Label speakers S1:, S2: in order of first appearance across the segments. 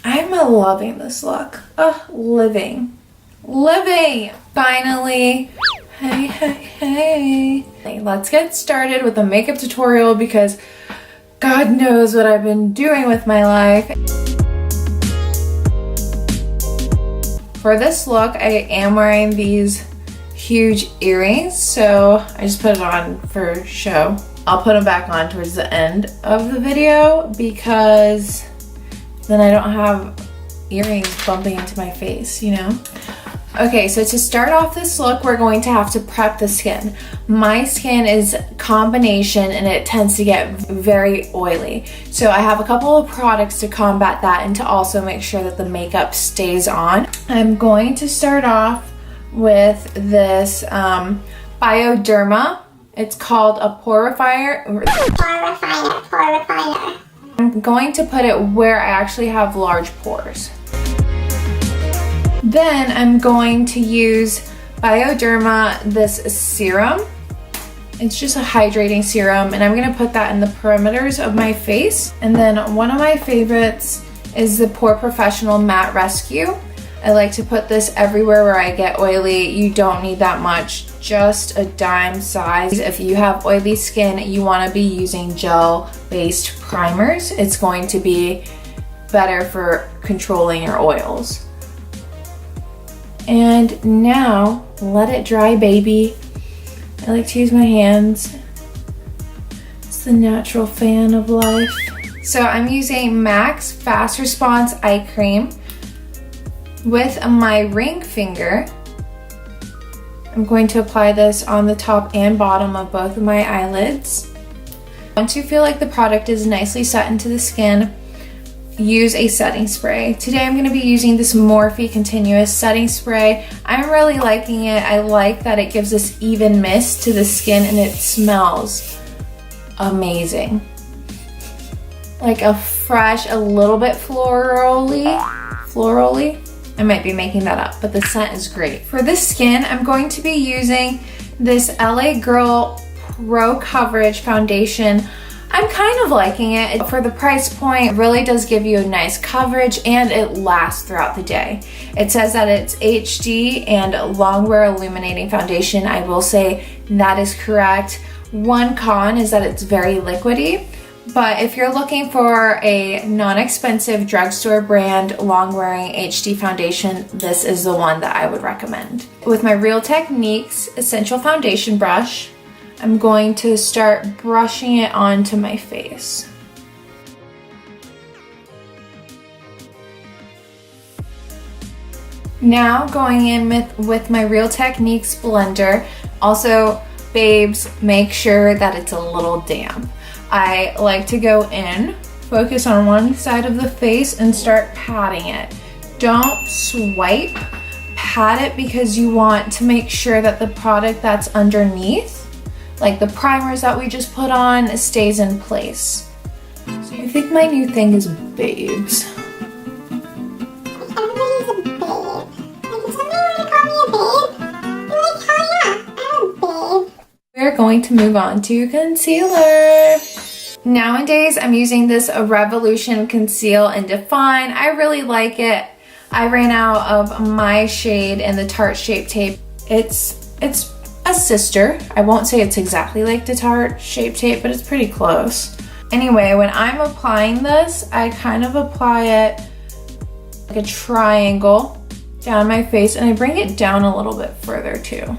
S1: I'm loving this look. Oh, living. Finally. Hey. Let's get started with the makeup tutorial because God knows what I've been doing with my life. For this look, I am wearing these huge earrings, so I just put it on for show. I'll put them back on towards the end of the video because then I don't have earrings bumping into my face, you know? Okay, so to start off this look, we're going to have to prep the skin. My skin is combination and it tends to get very oily. So I have a couple of products to combat that and to also make sure that the makeup stays on. I'm going to start off with this Bioderma. It's called a pore refiner. I'm going to put it where I actually have large pores. Then I'm going to use Bioderma, this serum. It's just a hydrating serum, and I'm gonna put that in the perimeters of my face. And then one of my favorites is the Pore Professional Matte Rescue. I like to put this everywhere where I get oily. You don't need that much, just a dime size. If you have oily skin, you wanna be using gel-based primers. It's going to be better for controlling your oils. And now, let it dry, baby. I like to use my hands. It's the natural fan of life. So I'm using MAC's Fast Response Eye Cream with my ring finger. I'm going to apply this on the top and bottom of both of my eyelids. Once you feel like the product is nicely set into the skin, use a setting spray. Today I'm going to be using this Morphe Continuous Setting Spray. I'm really liking it. I like that it gives this even mist to the skin and it smells amazing. Like a fresh, a little bit florally. I might be making that up, but the scent is great. For the skin, I'm going to be using this LA Girl Pro Coverage Foundation. I'm kind of liking it. For the price point, it really does give you a nice coverage and it lasts throughout the day. It says that it's HD and long wear illuminating foundation. I will say that is correct. One con is that it's very liquidy, but if you're looking for a non-expensive drugstore brand long wearing HD foundation, this is the one that I would recommend. With my Real Techniques Essential Foundation Brush, I'm going to start brushing it onto my face. Now going in with my Real Techniques blender. Also, babes, make sure that it's a little damp. I like to go in, focus on one side of the face and start patting it. Don't swipe, pat it because you want to make sure that the product that's underneath, like the primers that we just put on, stays in place. So I think my new thing is babes.
S2: Everybody's a babe. Like if somebody were to call me a babe, I'm like, hell yeah, I'm a babe.
S1: We're going to move on to concealer. Nowadays, I'm using this Revolution Conceal and Define. I really like it. I ran out of my shade in the Tarte Shape Tape. It's a sister. I won't say it's exactly like the Tarte Shape Tape, but it's pretty close. Anyway, when I'm applying this, I kind of apply it like a triangle down my face, and I bring it down a little bit further too.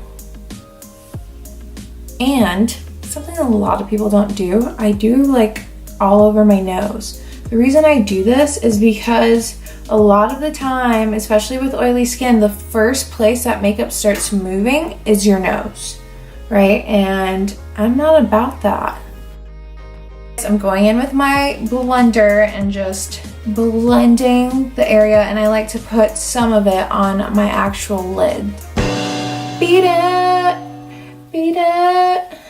S1: And something a lot of people don't do, I do like all over my nose. The reason I do this is because a lot of the time, especially with oily skin, the first place that makeup starts moving is your nose, right? And I'm not about that. I'm going in with my blender and just blending the area, and I like to put some of it on my actual lid. Beat it.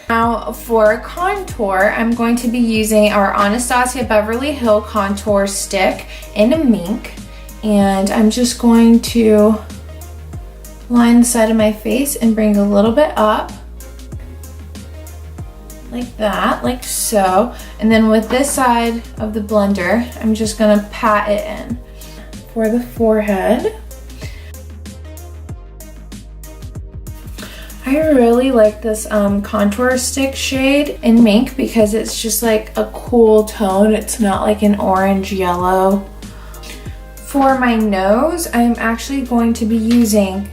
S1: Now for contour, I'm going to be using our Anastasia Beverly Hill Contour Stick in a mink. And I'm just going to line the side of my face and bring a little bit up. Like that, like so. And then with this side of the blender, I'm just gonna pat it in. for the forehead. I really like this contour stick shade in Mink because it's just like a cool tone. It's not like an orange yellow. For my nose, I'm actually going to be using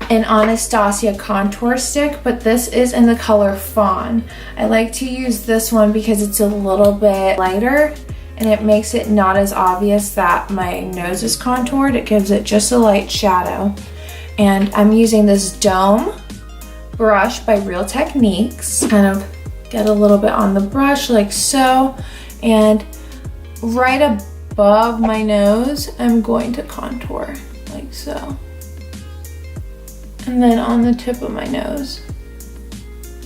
S1: an Anastasia contour stick, but this is in the color Fawn. I like to use this one because it's a little bit lighter and it makes it not as obvious that my nose is contoured. It gives it just a light shadow. And I'm using this Dome brush by Real Techniques. Kind of get a little bit on the brush like so, and right above my nose, I'm going to contour like so. And then on the tip of my nose.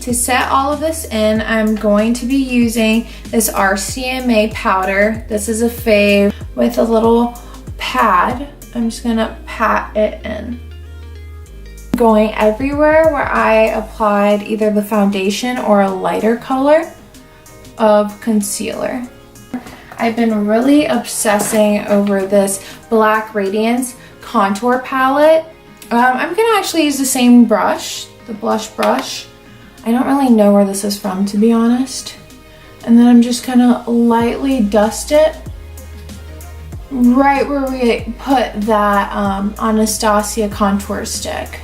S1: To set all of this in, I'm going to be using this RCMA powder. This is a fave with a little pad. I'm just gonna pat it in. Going everywhere where I applied either the foundation or a lighter color of concealer. I've been really obsessing over this Black Radiance contour palette. I'm gonna actually use the same brush, the blush brush. I don't really know where this is from, to be honest. And then I'm just gonna lightly dust it right where we put that Anastasia contour stick.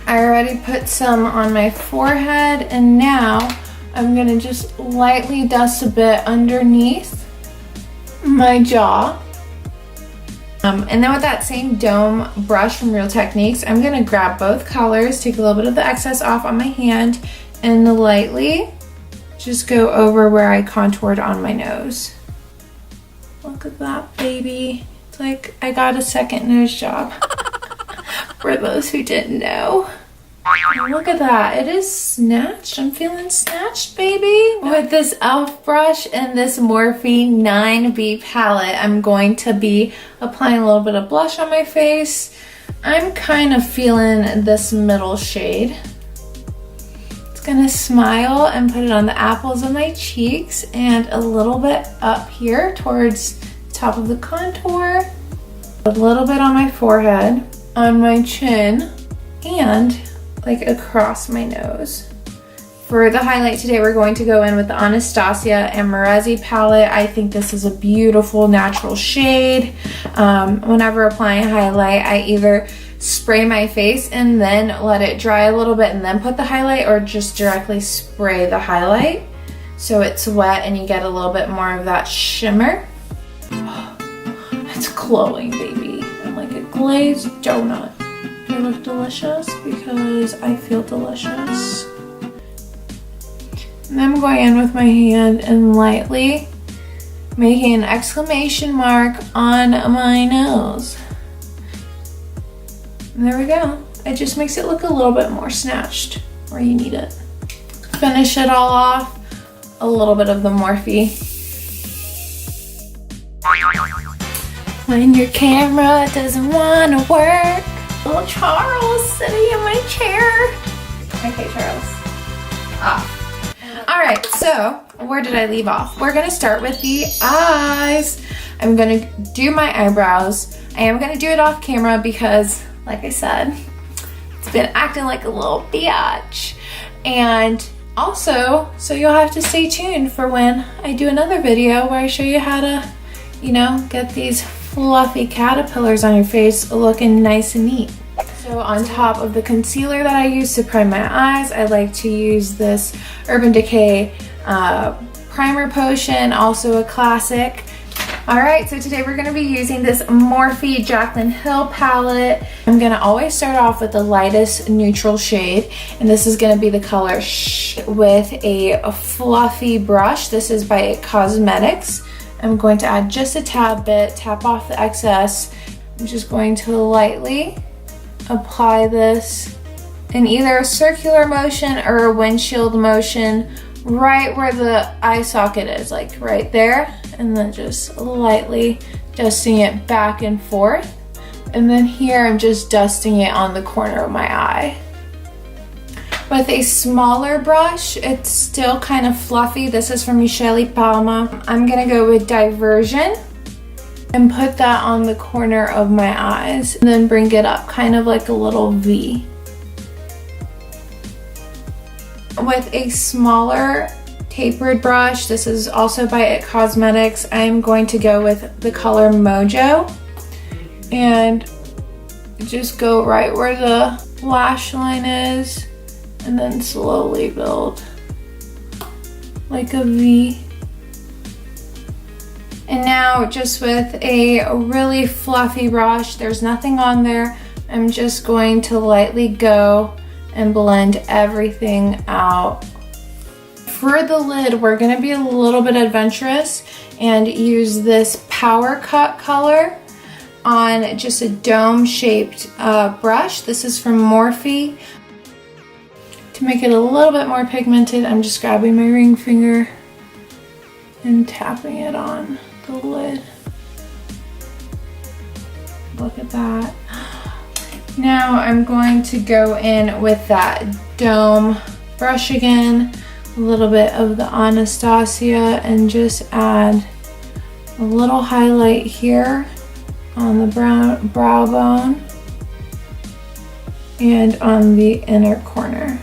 S1: I already put some on my forehead, and now I'm gonna just lightly dust a bit underneath my jaw. And then with that same Dome brush from Real Techniques, I'm gonna grab both colors, take a little bit of the excess off on my hand, and lightly just go over where I contoured on my nose. Look at that, baby. It's like I got a second nose job. For those who didn't know. Look at that, it is snatched. I'm feeling snatched, baby. With this e.l.f. brush and this Morphe 9B palette, I'm going to be applying a little bit of blush on my face. I'm kind of feeling this middle shade. It's gonna smile and put it on the apples of my cheeks and a little bit up here towards the top of the contour. A little bit on my forehead, on my chin, and like across my nose. For the highlight today, we're going to go in with the Anastasia and Merezi palette. I think this is a beautiful natural shade. Whenever applying highlight, I either spray my face and then let it dry a little bit and then put the highlight, or just directly spray the highlight so it's wet and you get a little bit more of that shimmer. It's glowing, baby. I'm like a glazed donut. I look delicious because I feel delicious. And I'm going in with my hand and lightly making an exclamation mark on my nose. And there we go. It just makes it look a little bit more snatched where you need it. Finish it all off. A little bit of the Morphe. When your camera doesn't want to work. Little Charles sitting in my chair. Okay, Charles. Off. Alright, so where did I leave off? We're gonna start with the eyes. I'm gonna do my eyebrows. I am gonna do it off camera because, like I said, it's been acting like a little biatch. And also, so you'll have to stay tuned for when I do another video where I show you how to, you know, get these fluffy caterpillars on your face looking nice and neat. So on top of the concealer that I use to prime my eyes, I like to use this Urban Decay primer potion, also a classic. Alright, so today we're going to be using this Morphe Jaclyn Hill palette. I'm going to always start off with the lightest neutral shade, and this is going to be the color Shh with a fluffy brush. This is by Cosmetics. I'm going to add just a tad bit, tap off the excess. I'm just going to lightly apply this in either a circular motion or a windshield motion right where the eye socket is, like right there, and then just lightly dusting it back and forth. And then here I'm just dusting it on the corner of my eye. With a smaller brush, it's still kind of fluffy. This is from Michele Palma. I'm gonna go with Diversion and put that on the corner of my eyes. And then bring it up, kind of like a little V. With a smaller tapered brush, this is also by IT Cosmetics, I'm going to go with the color Mojo and just go right where the lash line is and then slowly build like a V. And now just with a really fluffy brush, there's nothing on there, I'm just going to lightly go and blend everything out. For the lid, we're gonna be a little bit adventurous and use this Power Cut color on just a dome-shaped brush. This is from Morphe. To make it a little bit more pigmented, I'm just grabbing my ring finger and tapping it on the lid. Look at that. Now I'm going to go in with that dome brush again, a little bit of the Anastasia, and just add a little highlight here on the brow bone and on the inner corner.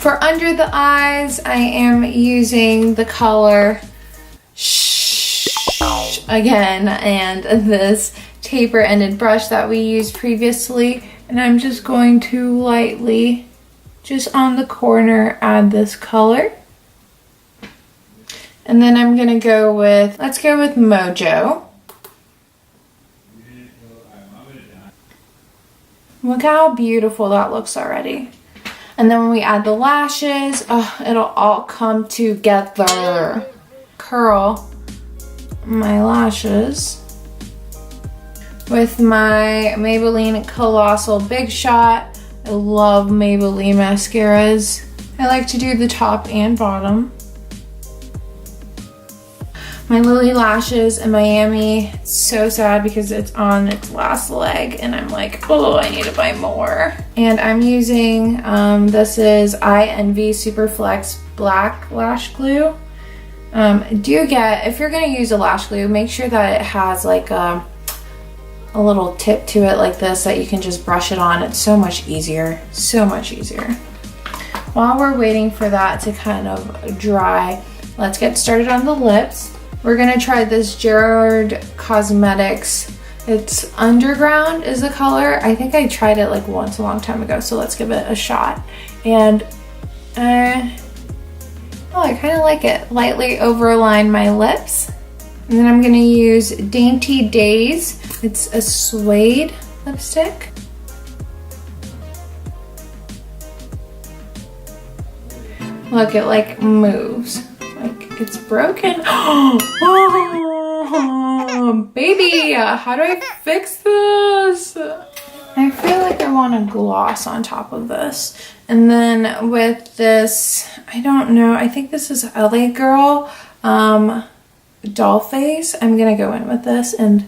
S1: For under the eyes, I am using the color again and this taper ended brush that we used previously, and I'm just going to lightly, just on the corner, add this color. And then I'm gonna go with, let's go with Mojo. Look how beautiful that looks already. And then when we add the lashes, oh, it'll all come together. Curl my lashes with my Maybelline Colossal Big Shot. I love Maybelline mascaras. I like to do the top and bottom. My Lily Lashes in Miami, it's so sad because it's on its last leg and I'm like, oh, I need to buy more. And I'm using, this is I Envy Super Flex Black Lash Glue. If you're gonna use a lash glue, make sure that it has like a little tip to it like this that you can just brush it on. It's so much easier, so much easier. While we're waiting for that to kind of dry, let's get started on the lips. We're gonna try this Gerard Cosmetics. It's Underground is the color. I think I tried it like once a long time ago, so let's give it a shot. And oh, I kind of like it. Lightly overline my lips. And then I'm gonna use Dainty Days. It's a suede lipstick. Look, it like moves. Like it's broken. Oh, baby, how do I fix this? I feel like I want a gloss on top of this. And then with this, I don't know, I think this is LA Girl Doll Face. I'm gonna go in with this and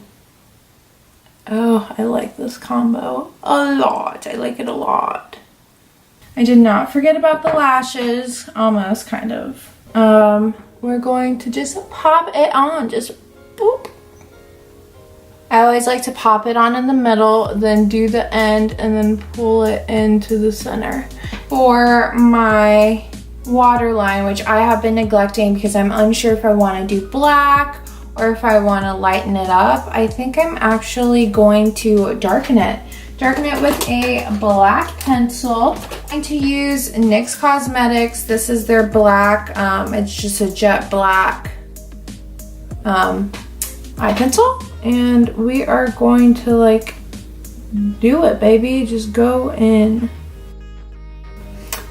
S1: oh, I like this combo a lot. I like it a lot. I did not forget about the lashes, almost kind of. We're going to just pop it on, just boop. I always like to pop it on in the middle, then do the end, and then pull it into the center. For my waterline, which I have been neglecting because I'm unsure if I want to do black or if I want to lighten it up, I think I'm actually going to darken it. Darken it with a black pencil. I'm going to use NYX Cosmetics. This is their black, it's just a jet black eye pencil. And we are going to like do it, baby. Just go in.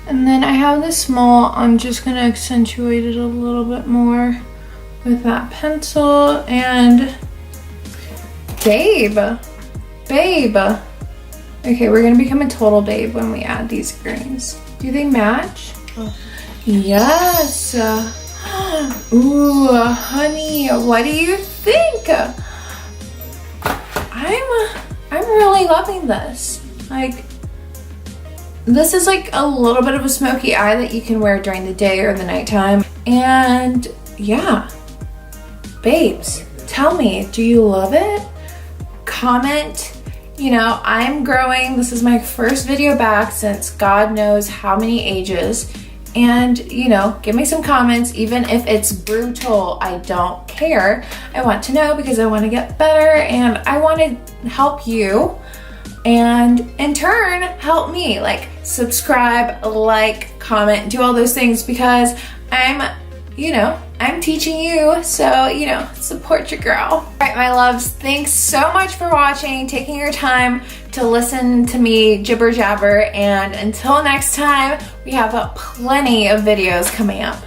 S1: And then I have this small, I'm just gonna accentuate it a little bit more with that pencil. And babe. Okay, we're gonna become a total babe when we add these earrings. Do they match? Oh. Yes. Ooh, honey, what do you think? I'm really loving this. Like, this is like a little bit of a smoky eye that you can wear during the day or the nighttime. And yeah, babes, tell me, do you love it? Comment. You know, I'm growing. This is my first video back since God knows how many ages. And, you know, give me some comments, even if it's brutal. I don't care. I want to know because I want to get better and I want to help you. And in turn, help me. Like, subscribe, like, comment, do all those things because I'm teaching you, so, support your girl. All right, my loves, thanks so much for watching, taking your time to listen to me jibber jabber, and until next time, we have plenty of videos coming up.